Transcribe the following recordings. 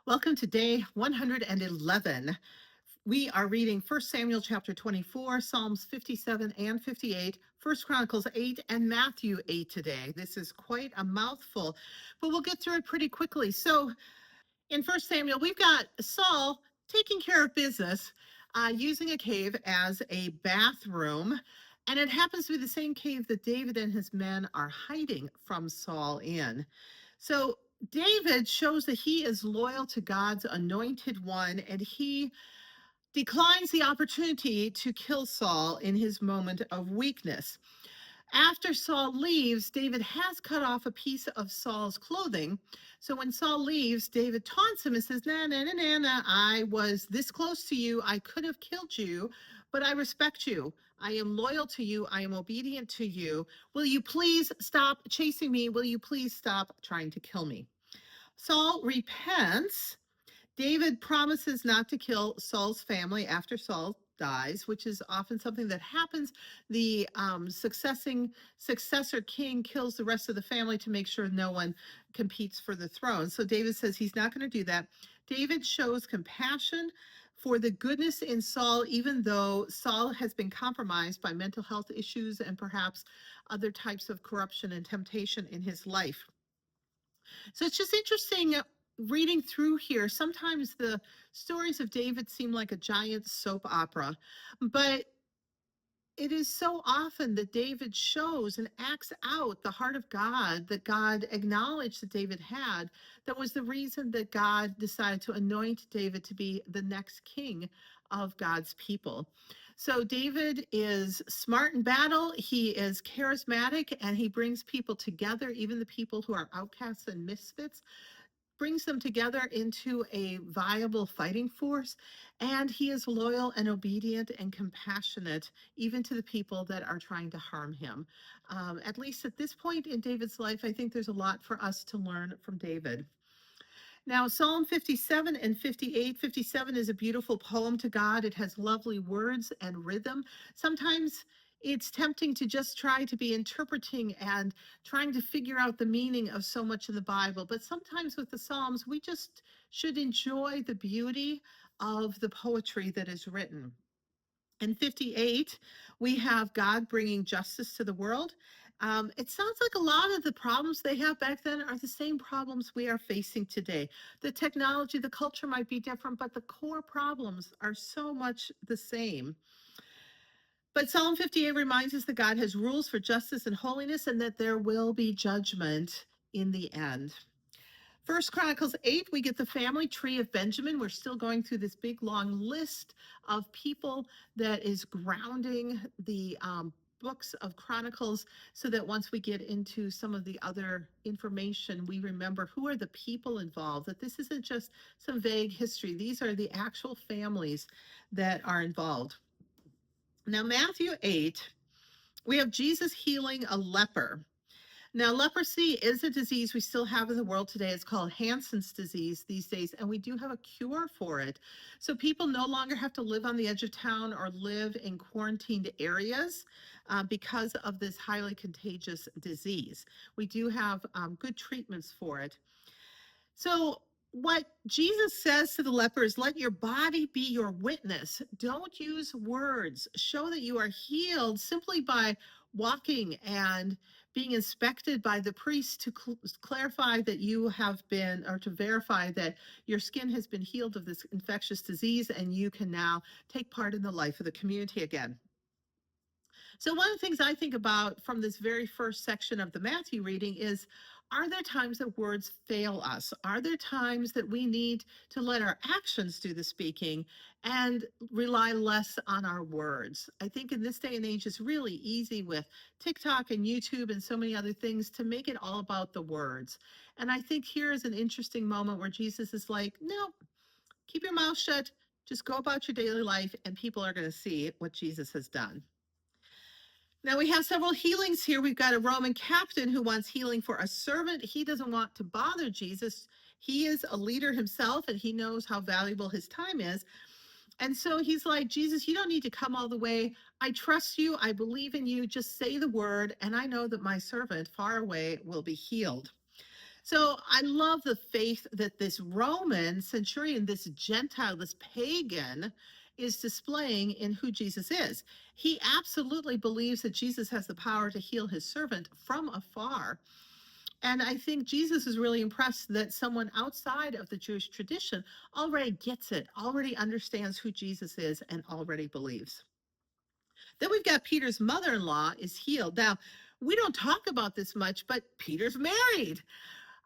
Welcome to day 111. We are reading 1 Samuel chapter 24, Psalms 57 and 58, 1 Chronicles 8, and Matthew 8 today. This is quite a mouthful, but we'll get through it pretty quickly. So in 1 Samuel, we've got Saul taking care of business, using a cave as a bathroom. And it happens to be the same cave that David and his men are hiding from Saul in. So David shows that he is loyal to God's anointed one, and he declines the opportunity to kill Saul in his moment of weakness. After Saul leaves, David has cut off a piece of Saul's clothing. So when Saul leaves, David taunts him and says, "Nah, nah, nah, nah, nah. I was this close to you. I could have killed you, but I respect you. I am loyal to you. I am obedient to you. Will you please stop chasing me? Will you please stop trying to kill me?" Saul repents. David promises not to kill Saul's family after Saul dies, which is often something that happens. The successor king kills the rest of the family to make sure no one competes for the throne. So David says he's not going to do that. David shows compassion for the goodness in Saul, even though Saul has been compromised by mental health issues and perhaps other types of corruption and temptation in his life. So it's just interesting reading through here. Sometimes the stories of David seem like a giant soap opera, but it is so often that David shows and acts out the heart of God that God acknowledged that David had. That was the reason that God decided to anoint David to be the next king of God's people. So David is smart in battle, he is charismatic, and he brings people together, even the people who are outcasts and misfits, brings them together into a viable fighting force. And he is loyal and obedient and compassionate, even to the people that are trying to harm him. At least at this point in David's life, I think there's a lot for us to learn from David. Now, Psalm 57 and 58. 57 is a beautiful poem to God. It has lovely words and rhythm. Sometimes it's tempting to just try to be interpreting and trying to figure out the meaning of so much in the Bible. But sometimes with the Psalms, we just should enjoy the beauty of the poetry that is written. In 58, we have God bringing justice to the world. It sounds like a lot of the problems they have back then are the same problems we are facing today. The technology, the culture might be different, but the core problems are so much the same. But Psalm 58 reminds us that God has rules for justice and holiness, and that there will be judgment in the end. First Chronicles 8, we get the family tree of Benjamin. We're still going through this big long list of people that is grounding the books of Chronicles, so that once we get into some of the other information, we remember who are the people involved, that this isn't just some vague history. These are the actual families that are involved. Now, Matthew 8, we have Jesus healing a leper. Now, leprosy is a disease we still have in the world today. It's called Hansen's disease these days, and we do have a cure for it. So people no longer have to live on the edge of town or live in quarantined areas because of this highly contagious disease. We do have good treatments for it. So what Jesus says to the leper is, let your body be your witness. Don't use words. Show that you are healed simply by walking and being inspected by the priest to clarify that you have been, or to verify that your skin has been healed of this infectious disease, and you can now take part in the life of the community again. So one of the things I think about from this very first section of the Matthew reading is, are there times that words fail us? Are there times that we need to let our actions do the speaking and rely less on our words? I think in this day and age, it's really easy with TikTok and YouTube and so many other things to make it all about the words. And I think here is an interesting moment where Jesus is like, no, keep your mouth shut. Just go about your daily life, and people are going to see what Jesus has done. Now we have several healings here. We've got a Roman captain who wants healing for a servant. He doesn't want to bother Jesus. He is a leader himself, and he knows how valuable his time is. And so he's like, Jesus, you don't need to come all the way. I trust you. I believe in you. Just say the word, and I know that my servant far away will be healed. So I love the faith that this Roman centurion, this Gentile, this pagan, is displaying in who Jesus is. He absolutely believes that Jesus has the power to heal his servant from afar. And I think Jesus is really impressed that someone outside of the Jewish tradition already gets it, already understands who Jesus is, and already believes. Then we've got Peter's mother in law is healed. Now, we don't talk about this much, but Peter's married.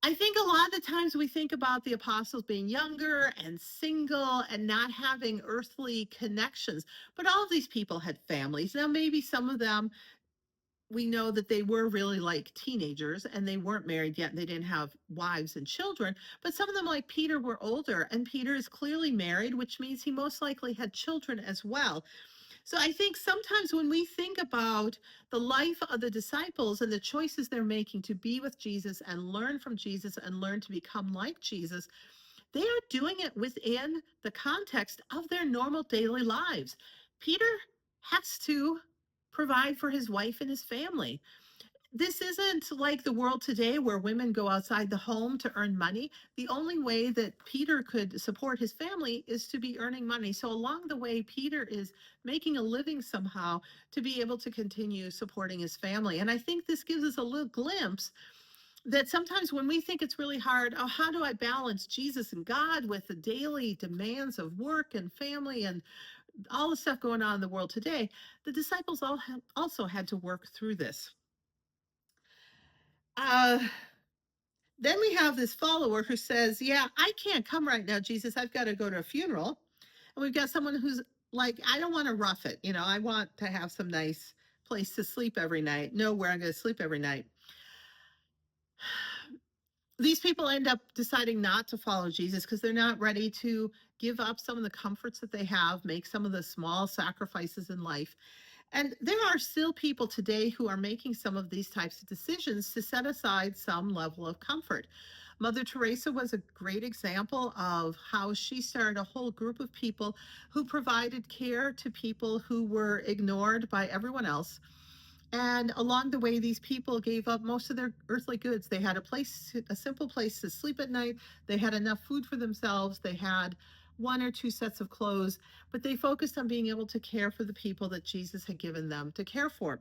I think a lot of the times we think about the apostles being younger and single and not having earthly connections, but all of these people had families. Now, maybe some of them, we know that they were really like teenagers and they weren't married yet and they didn't have wives and children, but some of them, like Peter, were older, and Peter is clearly married, which means he most likely had children as well. So I think sometimes when we think about the life of the disciples and the choices they're making to be with Jesus and learn from Jesus and learn to become like Jesus, they are doing it within the context of their normal daily lives. Peter has to provide for his wife and his family. This isn't like the world today where women go outside the home to earn money. The only way that Peter could support his family is to be earning money. So along the way, Peter is making a living somehow to be able to continue supporting his family. And I think this gives us a little glimpse that sometimes when we think it's really hard, oh, how do I balance Jesus and God with the daily demands of work and family and all the stuff going on in the world today? The disciples also had to work through this. Uh, Then we have this follower who says, yeah, I can't come right now, Jesus. I've got to go to a funeral. And we've got someone who's like, I don't want to rough it. I want to have some nice place to sleep every night, know where I'm going to sleep every night. These people end up deciding not to follow Jesus because they're not ready to give up some of the comforts that they have, make some of the small sacrifices in life. And there are still people today who are making some of these types of decisions to set aside some level of comfort. Mother Teresa was a great example of how she started a whole group of people who provided care to people who were ignored by everyone else. And along the way, these people gave up most of their earthly goods. They had a simple place to sleep at night. They had enough food for themselves. They had one or two sets of clothes, but they focused on being able to care for the people that Jesus had given them to care for.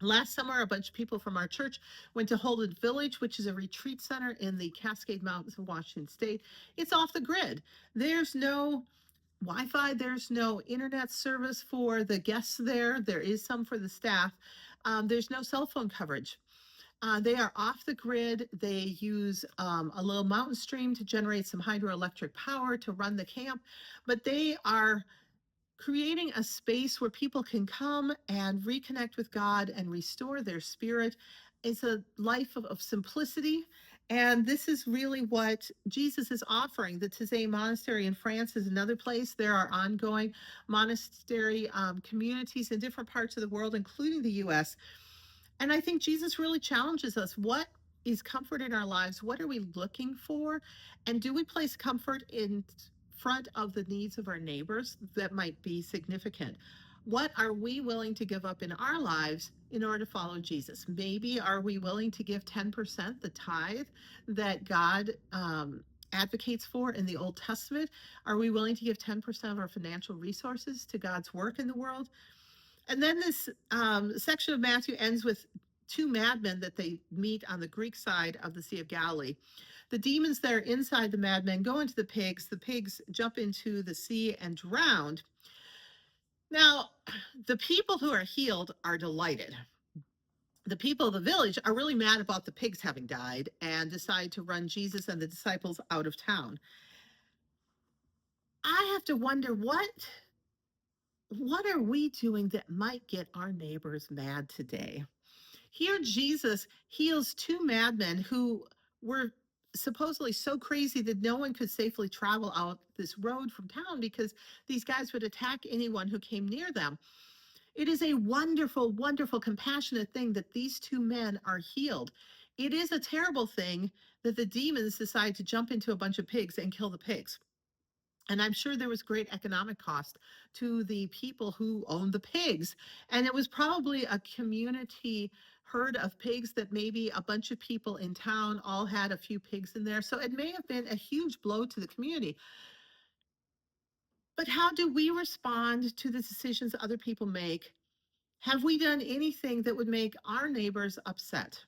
Last summer, a bunch of people from our church went to Holden Village, which is a retreat center in the Cascade Mountains of Washington State. It's off the grid. There's no Wi-Fi. There's no internet service for the guests there. There is some for the staff. There's no cell phone coverage. They are off the grid. They use a little mountain stream to generate some hydroelectric power to run the camp, but they are creating a space where people can come and reconnect with God and restore their spirit. It's a life of simplicity. And this is really what Jesus is offering. The Taizé Monastery in France is another place. There are ongoing monastery communities in different parts of the world, including the US. And I think Jesus really challenges us. What is comfort in our lives? What are we looking for? And do we place comfort in front of the needs of our neighbors that might be significant? What are we willing to give up in our lives in order to follow Jesus? Maybe are we willing to give 10%, the tithe that God advocates for in the Old Testament? Are we willing to give 10% of our financial resources to God's work in the world? And then this section of Matthew ends with two madmen that they meet on the Greek side of the Sea of Galilee. The demons that are inside the madmen go into the pigs. The pigs jump into the sea and drown. Now, the people who are healed are delighted. The people of the village are really mad about the pigs having died and decide to run Jesus and the disciples out of town. I have to wonder what are we doing that might get our neighbors mad today? Here, Jesus heals two madmen who were supposedly so crazy that no one could safely travel out this road from town because these guys would attack anyone who came near them. It is a wonderful, wonderful, compassionate thing that these two men are healed. It is a terrible thing that the demons decide to jump into a bunch of pigs and kill the pigs. And I'm sure there was great economic cost to the people who owned the pigs. And it was probably a community herd of pigs that maybe a bunch of people in town all had a few pigs in there. So it may have been a huge blow to the community. But how do we respond to the decisions other people make? Have we done anything that would make our neighbors upset?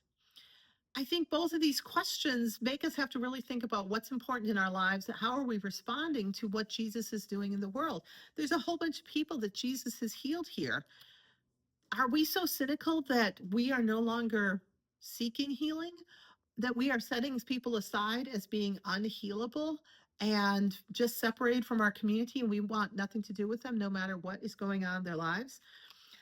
I think both of these questions make us have to really think about what's important in our lives. How are we responding to what Jesus is doing in the world? There's a whole bunch of people that Jesus has healed here. Are we so cynical that we are no longer seeking healing, that we are setting people aside as being unhealable and just separated from our community, and we want nothing to do with them no matter what is going on in their lives?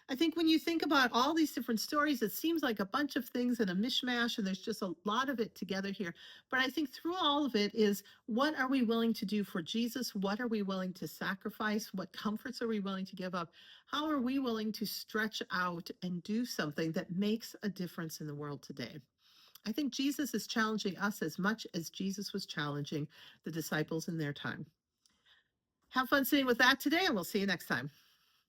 I think when you think about all these different stories, it seems like a bunch of things in a mishmash, and there's just a lot of it together here. But I think through all of it is, what are we willing to do for Jesus? What are we willing to sacrifice? What comforts are we willing to give up? How are we willing to stretch out and do something that makes a difference in the world today? I think Jesus is challenging us as much as Jesus was challenging the disciples in their time. Have fun sitting with that today, and we'll see you next time.